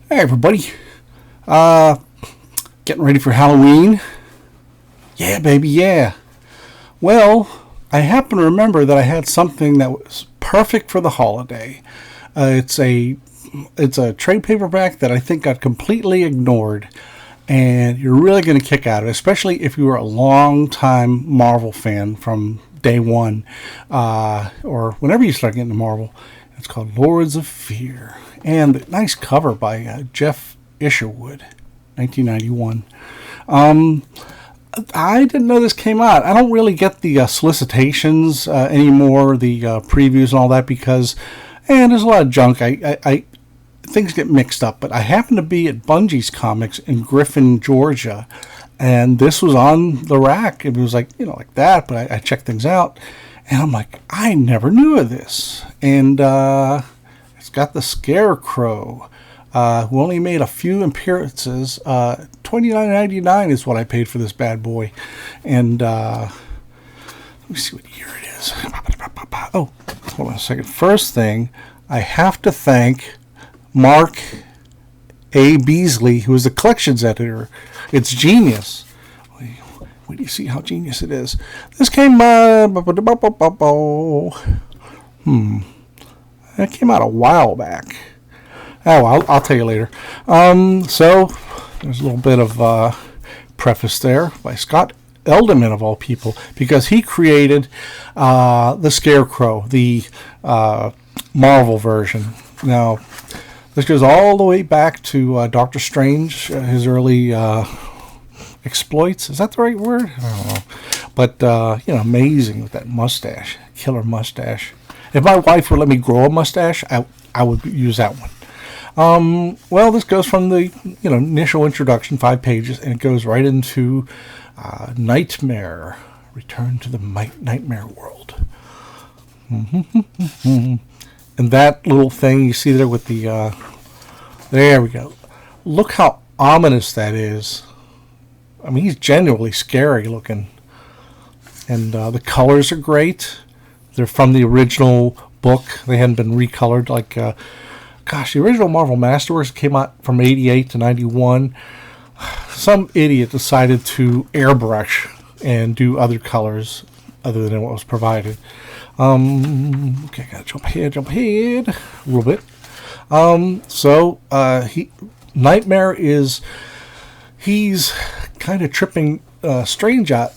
Hey everybody, getting ready for Halloween? Yeah, baby, yeah. Well, I happen to remember that I had something that was perfect for the holiday. It's a trade paperback that I think got completely ignored, and you're really going to kick out of it, especially if you were a long time Marvel fan from day one, or whenever you start getting to Marvel. It's called Lords of Fear, and a nice cover by Jeff Isherwood, 1991. I didn't know this came out. I don't really get the solicitations anymore, the previews and all that, because there's a lot of junk. I things get mixed up. But I happened to be at Bungie's Comics in Griffin, Georgia, and this was on the rack. It was like like that. But I checked things out, and I'm like, I never knew of this. And it's got the Scarecrow, who only made a few appearances. $29.99 is what I paid for this bad boy. And let me see what year it is. Oh, hold on a second. First thing, I have to thank Mark A. Beasley, who is the collections editor. It's genius. Wait do you see how genius it is? This came it came out a while back. Oh, I'll tell you later. So there's a little bit of preface there by Scott Elderman, of all people, because he created the Scarecrow, the Marvel version. Now, this goes all the way back to Doctor Strange, his early exploits. Is that the right word? I don't know. But, amazing with that mustache, killer mustache. If my wife would let me grow a mustache, I would use that one. Well, this goes from the initial introduction, 5 pages, and it goes right into Nightmare, Return to the Nightmare World. And that little thing you see there with the there we go. Look how ominous that is. I mean, he's genuinely scary looking, and the colors are great. They're from the original book. They hadn't been recolored like. The original Marvel Masterworks came out from 88 to 91. Some idiot decided to airbrush and do other colors other than what was provided. Okay, gotta jump ahead a little bit. Nightmare he's kind of tripping Strange up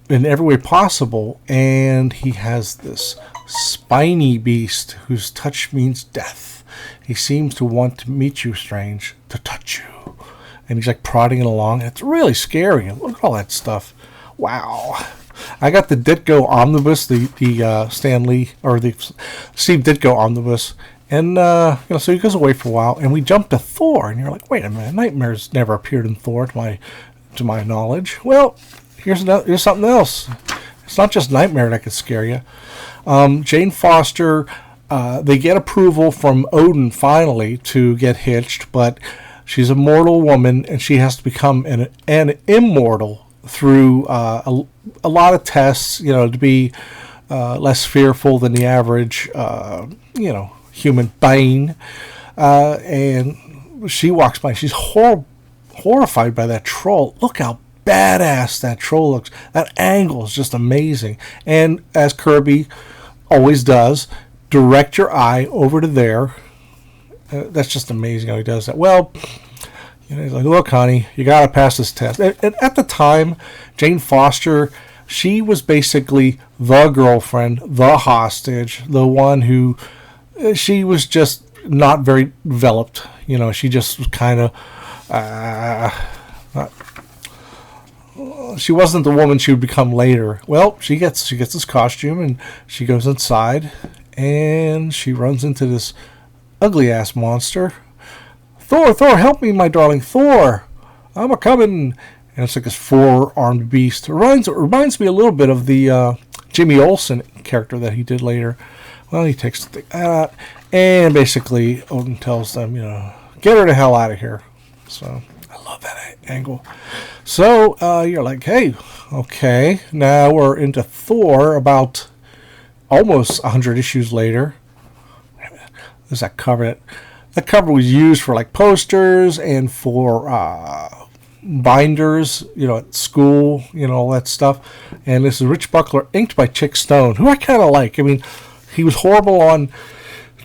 in every way possible, and he has this spiny beast whose touch means death. He seems to want to meet you, Strange, to touch you. And he's like prodding it along. It's really scary. Look at all that stuff. Wow. I got the Ditko Omnibus, the Stan Lee, or the Steve Ditko Omnibus. And, so he goes away for a while. And we jump to Thor. And you're like, wait a minute. Nightmare's never appeared in Thor, to my knowledge. Well, here's something else. It's not just Nightmare that could scare you. Jane Foster... they get approval from Odin finally to get hitched, but she's a mortal woman and she has to become an immortal through a lot of tests, to be less fearful than the average, human being. And she walks by. She's horrified by that troll. Look how badass that troll looks. That angle is just amazing. And as Kirby always does, direct your eye over to there. That's just amazing how he does that. Well, he's like, look, honey, you got to pass this test. And at the time, Jane Foster, she was basically the girlfriend, the hostage, the one who, she was just not very developed. She just was kind of, she wasn't the woman she would become later. Well, she gets this costume and she goes inside. And she runs into this ugly-ass monster. Thor, help me, my darling. Thor, I'm a-coming. And it's like this 4-armed beast. It reminds me a little bit of the Jimmy Olsen character that he did later. Well, he takes the thing out. And basically, Odin tells them, get her the hell out of here. So, I love that angle. So, you're like, hey, okay. Now we're into Thor about... almost 100 issues later. There's that cover. That cover was used for like posters and for binders, at school, all that stuff. And this is Rich Buckler, inked by Chick Stone, who I kind of like. I mean, he was horrible on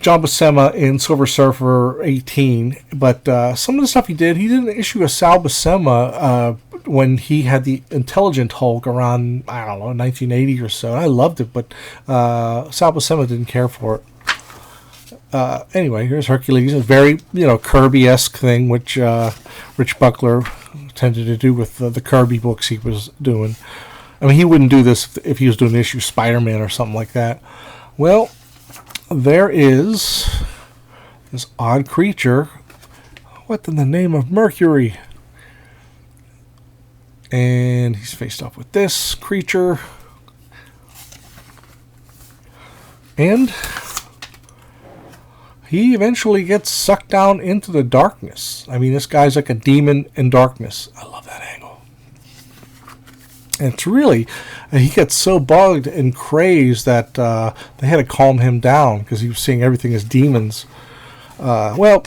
John Buscema in Silver Surfer 18, but some of the stuff he didn't issue a Sal Buscema when he had the Intelligent Hulk around, I don't know, 1980 or so. I loved it, but Sal Buscema didn't care for it. Anyway, here's Hercules, a very, Kirby-esque thing, which Rich Buckler tended to do with the Kirby books he was doing. I mean, he wouldn't do this if he was doing an issue of Spider-Man or something like that. Well, there is this odd creature. What in the name of Mercury? And he's faced off with this creature. And he eventually gets sucked down into the darkness. I mean, this guy's like a demon in darkness. I love that angle. And it's really, he gets so bugged and crazed that they had to calm him down because he was seeing everything as demons. Well,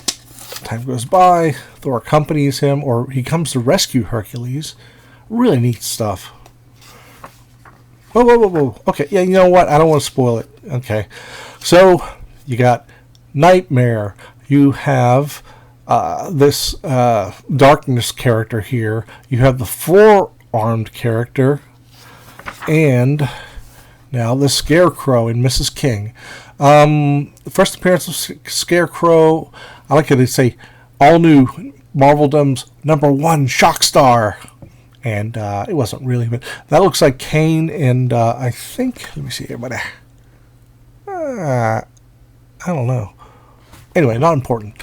time goes by. Thor accompanies him, or he comes to rescue Hercules. Really neat stuff. Whoa. Okay, yeah, you know what? I don't want to spoil it. Okay. So, you got Nightmare. You have this darkness character here. You have the four-armed character. And now the Scarecrow in Mrs. King. The first appearance of Scarecrow, I like it to say, all new Marveldom's #1 shock star. And it wasn't really, but that looks like Kane and I think, let me see here, but I don't know. Anyway, not important.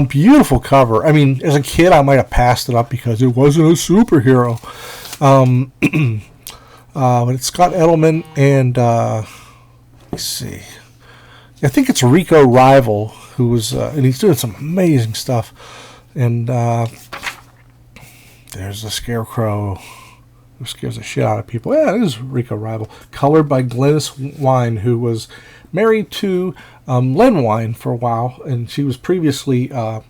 Beautiful cover. I mean, as a kid, I might have passed it up because it wasn't a superhero. But it's Scott Edelman and, let's see. I think it's Rico Rival, who was, and he's doing some amazing stuff. And there's the Scarecrow, who scares the shit out of people. Yeah, it is Rico Rival. Colored by Glennis Wine, who was married to Len Wein for a while, and she was previously Glennis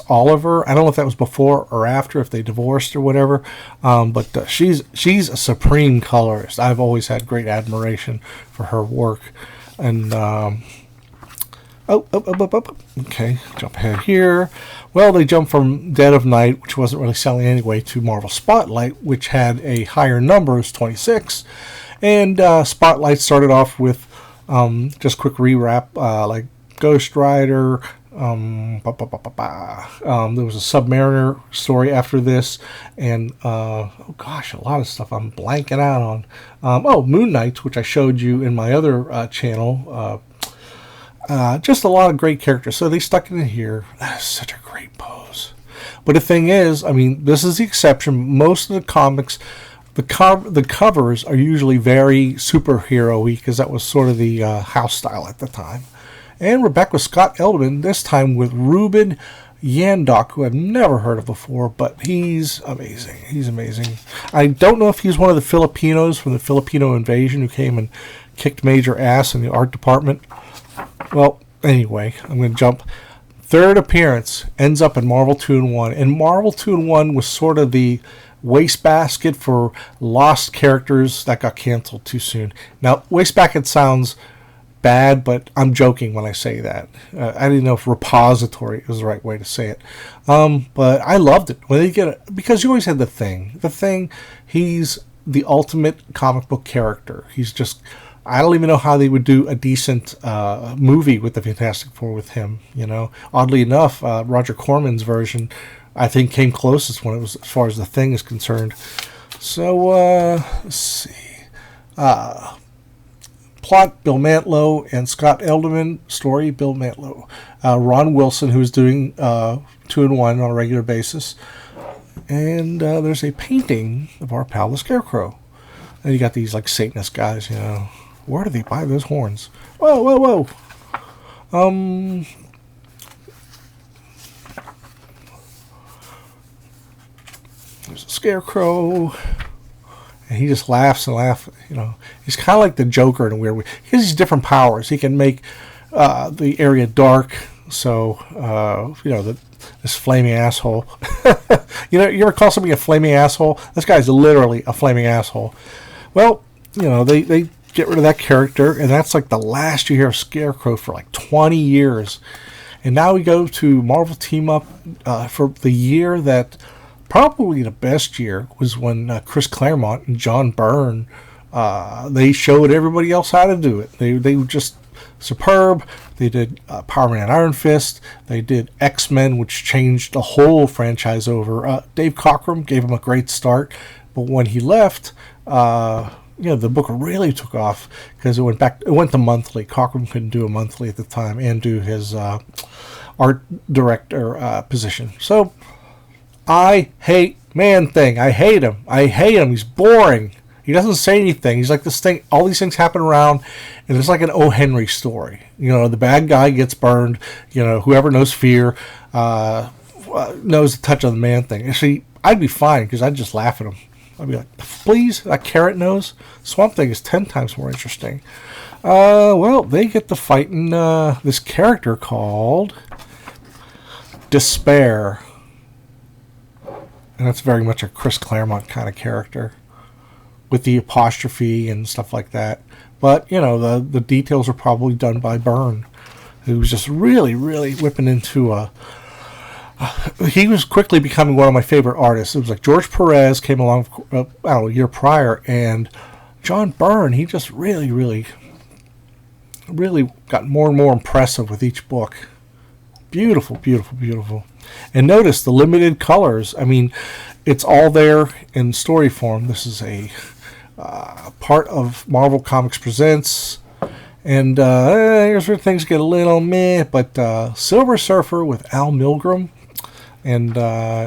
Oliver. I don't know if that was before or after, if they divorced or whatever. But she's a supreme colorist. I've always had great admiration for her work. And okay, jump ahead here. Well, they jumped from Dead of Night, which wasn't really selling anyway, to Marvel Spotlight, which had a higher number, it was 26. And Spotlight started off with just quick rewrap, like Ghost Rider. There was a Submariner story after this, and oh gosh, a lot of stuff I'm blanking out on. Moon Knight, which I showed you in my other channel. Just a lot of great characters. So they stuck it in here. That is such a great pose. But the thing is, I mean, this is the exception. Most of the comics, the covers are usually very superhero-y because that was sort of the house style at the time. And we're back with Scott Edelman, this time with Ruben Yandok, who I've never heard of before, but he's amazing. He's amazing. I don't know if he's one of the Filipinos from the Filipino invasion who came and kicked major ass in the art department. Well, anyway, I'm going to jump. Third appearance ends up in Marvel 2-in-1. And Marvel 2-in-1 was sort of the wastebasket for lost characters that got canceled too soon. Now, wastebasket sounds bad, but I'm joking when I say that. I didn't know if repository was the right way to say it. But I loved it. When they get it, because you always had the Thing. The Thing, he's the ultimate comic book character. He's just, I don't even know how they would do a decent movie with the Fantastic Four with him, you know. Oddly enough, Roger Corman's version, I think, came closest when it was, as far as the Thing is concerned. So, let's see. Plot, Bill Mantlo and Scott Edelman. Story, Bill Mantlo. Ron Wilson, who's doing 2-in-1 on a regular basis. And there's a painting of our pal the Scarecrow. And you got these like Satanist guys, you know. Where do they buy those horns? Whoa. There's a Scarecrow. And he just laughs and laughs, you know. He's kind of like the Joker in a weird way. He has these different powers. He can make the area dark. So, this flaming asshole. You ever call somebody a flaming asshole? This guy's literally a flaming asshole. Well, they get rid of that character, and that's like the last you hear of Scarecrow for like 20 years. And now we go to Marvel Team Up for the year that probably the best year was when Chris Claremont and John Byrne, they showed everybody else how to do it. They were just superb. They did Power Man and Iron Fist. They did X-Men, which changed the whole franchise over. Dave Cockrum gave him a great start, but when he left, the book really took off because it went to monthly. Cockrum couldn't do a monthly at the time and do his art director position. So I hate Man-Thing. I hate him. He's boring. He doesn't say anything. He's like this thing. All these things happen around, and it's like an O. Henry story. The bad guy gets burned. Whoever knows fear knows the touch of the Man-Thing. Actually, I'd be fine because I'd just laugh at him. I'd be like, please, that carrot nose? Swamp Thing is 10 times more interesting. Well, they get to fighting this character called Despair. And that's very much a Chris Claremont kind of character, with the apostrophe and stuff like that. But, the details are probably done by Byrne, who was just really, really whipping into he was quickly becoming one of my favorite artists. It was like George Perez came along, a year prior, and John Byrne, he just really, really, really got more and more impressive with each book. Beautiful, beautiful, beautiful. And notice the limited colors. I mean, it's all there in story form. This is a part of Marvel Comics Presents. And here's where things get a little meh, but Silver Surfer with Al Milgrom. And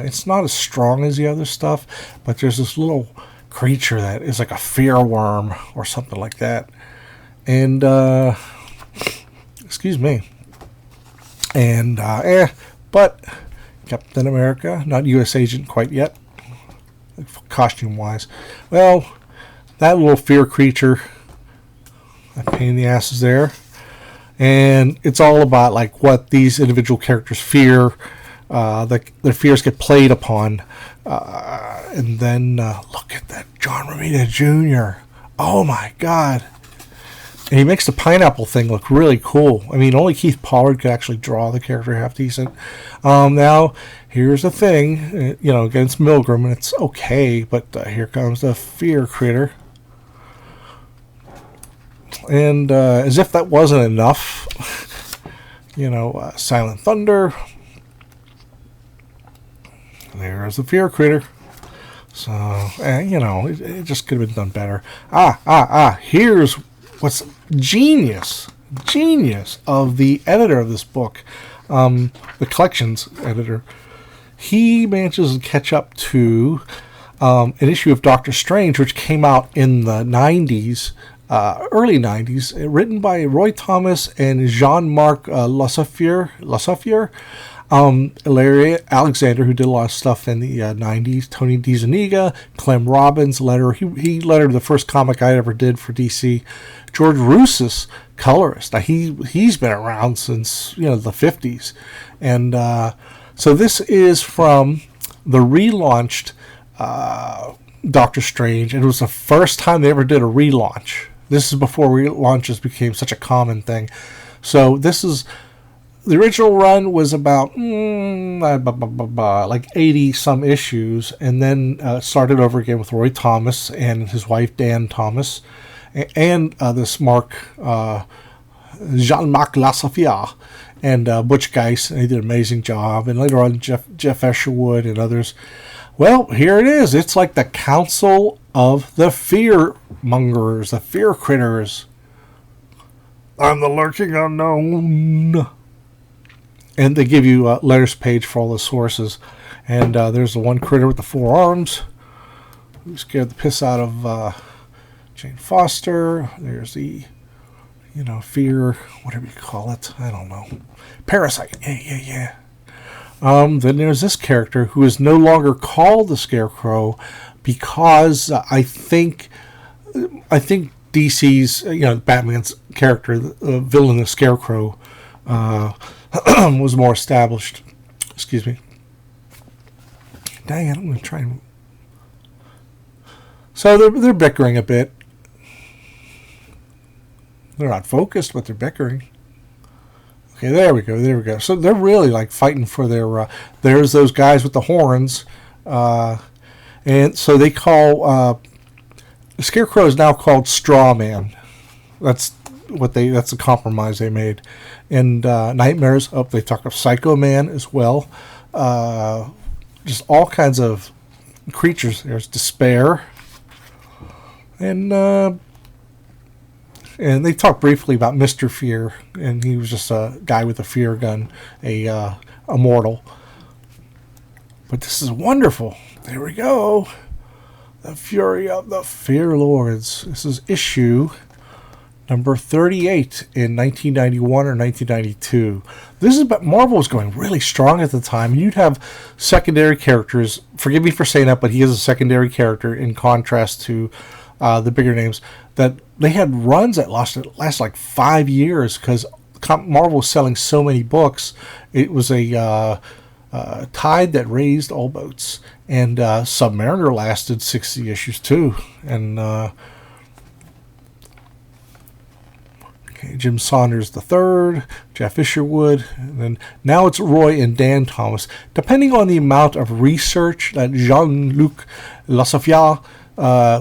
it's not as strong as the other stuff, but there's this little creature that is like a fear worm or something like that. And, excuse me. And, but Captain America, not U.S. Agent quite yet, costume-wise. Well, that little fear creature, that pain in the ass is there. And it's all about, like, what these individual characters fear. Their fears get played upon. And then, look at that John Romita Jr. Oh, my God. And he makes the pineapple thing look really cool. I mean, only Keith Pollard could actually draw the character half decent. Now, here's the thing, against Milgram, and it's okay, but here comes the fear critter. And as if that wasn't enough, Silent Thunder. There's the fear critter. So, it just could have been done better. Here's what's genius of the editor of this book, the collections editor. He manages to catch up to an issue of Doctor Strange, which came out in the 90s, early 90s, written by Roy Thomas and Jean-Marc Lassafier. Larry Alexander, who did a lot of stuff in the 90s, Tony DeZuniga, Clem Robbins, letterer. He lettered the first comic I ever did for DC. George Roussos, colorist. Now, he's been around since, the 50s. And so this is from the relaunched Doctor Strange, and it was the first time they ever did a relaunch. This is before relaunches became such a common thing. So this is... The original run was about like 80-some issues, and then started over again with Roy Thomas and his wife, Dan Thomas, and this Jean-Marc Lassafier and Butch Geist. They did an amazing job. And later on, Jeff Escherwood and others. Well, here it is. It's like the Council of the Fear Mongers, the Fear Critters. I'm the Lurking Unknown. And they give you a letters page for all the sources. And there's the one critter with the 4 arms who scared the piss out of Jane Foster. There's the, fear, whatever you call it. I don't know. Parasite. Yeah. Then there's this character who is no longer called the Scarecrow because I think DC's, Batman's character, the villain, the Scarecrow, was more established. Excuse me. Dang it, I'm going to try and... So they're bickering a bit. They're not focused, but they're bickering. Okay, there we go. So they're really like fighting for their... there's those guys with the horns. And so they call... the Scarecrow is now called Straw Man. That's the compromise they made. And Nightmares, they talk of Psycho Man as well. Just all kinds of creatures. There's Despair. And they talk briefly about Mr. Fear, and he was just a guy with a fear gun, a mortal. But this is wonderful. There we go. The Fury of the Fear Lords. This is issue number 38 in 1991 or 1992. This is about Marvel was going really strong at the time. You'd have secondary characters. Forgive me for saying that, but he is a secondary character in contrast to the bigger names. That they had runs that last like 5 years because Marvel was selling so many books. It was a tide that raised all boats. And Submariner lasted 60 issues too. And Jim Saunders III, Jeff Isherwood, and then now it's Roy and Dan Thomas. Depending on the amount of research that Jean-Luc Lassafiat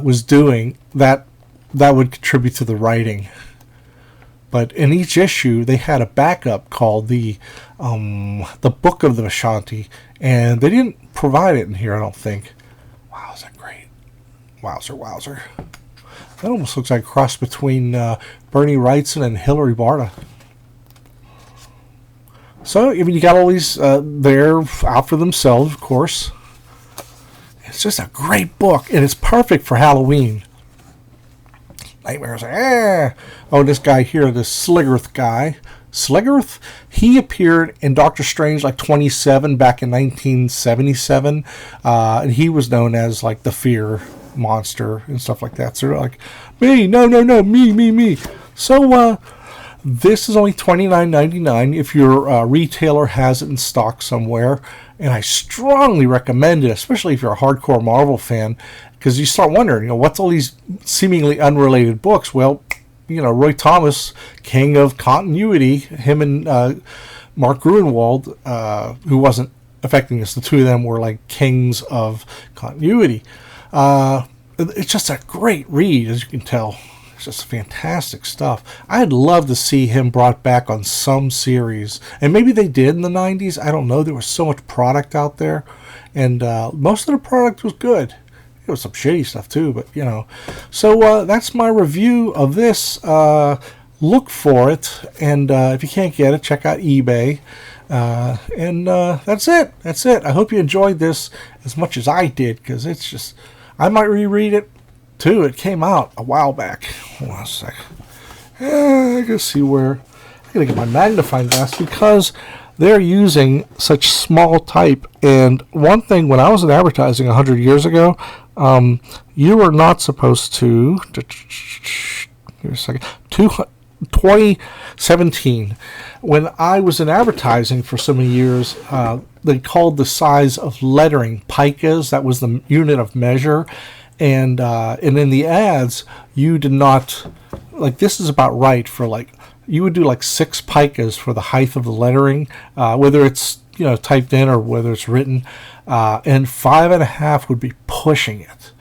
was doing, that would contribute to the writing. But in each issue, they had a backup called the Book of the Vishanti, and they didn't provide it in here, I don't think. Wow, is that great? Wowzer. That almost looks like a cross between Bernie Wrightson and Hilary Barta. So, you got all these, they're out for themselves, of course. It's just a great book, and it's perfect for Halloween. Nightmares, Oh, this guy here, this Sliggerth guy. Sliggerth? He appeared in Doctor Strange like 27 back in 1977. And he was known as like the Fear monster and stuff like that. So they're like, me, no, me. So this is only $29.99 if your retailer has it in stock somewhere. And I strongly recommend it, especially if you're a hardcore Marvel fan, because you start wondering, what's all these seemingly unrelated books? Well, Roy Thomas, king of continuity, him and Mark Gruenwald, who wasn't affecting us, the two of them were like kings of continuity. It's just a great read, as you can tell. It's just fantastic stuff. I'd love to see him brought back on some series. And maybe they did in the 90s. I don't know. There was so much product out there. And most of the product was good. There was some shitty stuff too, but So that's my review of this. Look for it. And if you can't get it, check out eBay. And that's it. I hope you enjoyed this as much as I did, because it's just... I might reread it too. It came out a while back. Hold on a sec. I gotta see where. I gotta get my magnifying glass because they're using such small type. And one thing, when I was in advertising 100 years ago, you were not supposed to. Give me a second. 2017, when I was in advertising for so many years, they called the size of lettering picas. That was the unit of measure. And in the ads, you did not, like, this is about right for, like, you would do like 6 picas for the height of the lettering, whether it's, typed in or whether it's written, and 5.5 would be pushing it.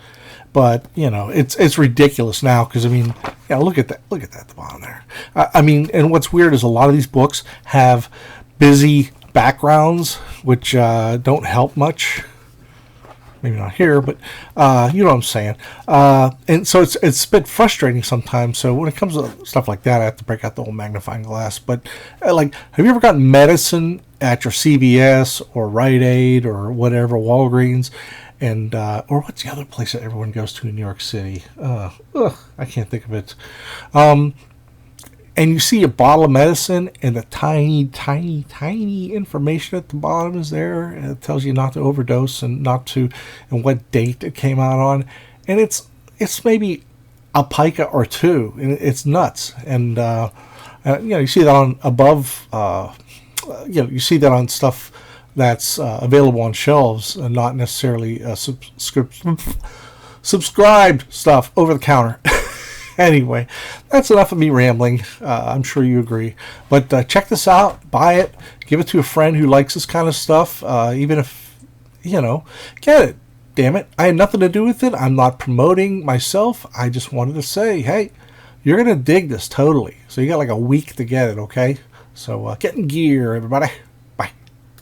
But, it's ridiculous now because, look at that at the bottom there. And what's weird is a lot of these books have busy backgrounds, which don't help much. Maybe not here, but you know what I'm saying. And so it's a bit frustrating sometimes. So when it comes to stuff like that, I have to break out the old magnifying glass. But have you ever gotten medicine at your CVS or Rite Aid or whatever, Walgreens? And or what's the other place that everyone goes to in New York City? I can't think of it. And you see a bottle of medicine, and the tiny information at the bottom is there, and it tells you not to overdose and what date it came out on. And it's maybe a pica or two, and it's nuts. And you see that on above. You see that on stuff that's available on shelves, and not necessarily subscribed stuff over the counter. Anyway, that's enough of me rambling. I'm sure you agree. But check this out. Buy it. Give it to a friend who likes this kind of stuff. Even if, get it. Damn it. I had nothing to do with it. I'm not promoting myself. I just wanted to say, hey, you're going to dig this totally. So you got like a week to get it, okay? So get in gear, everybody.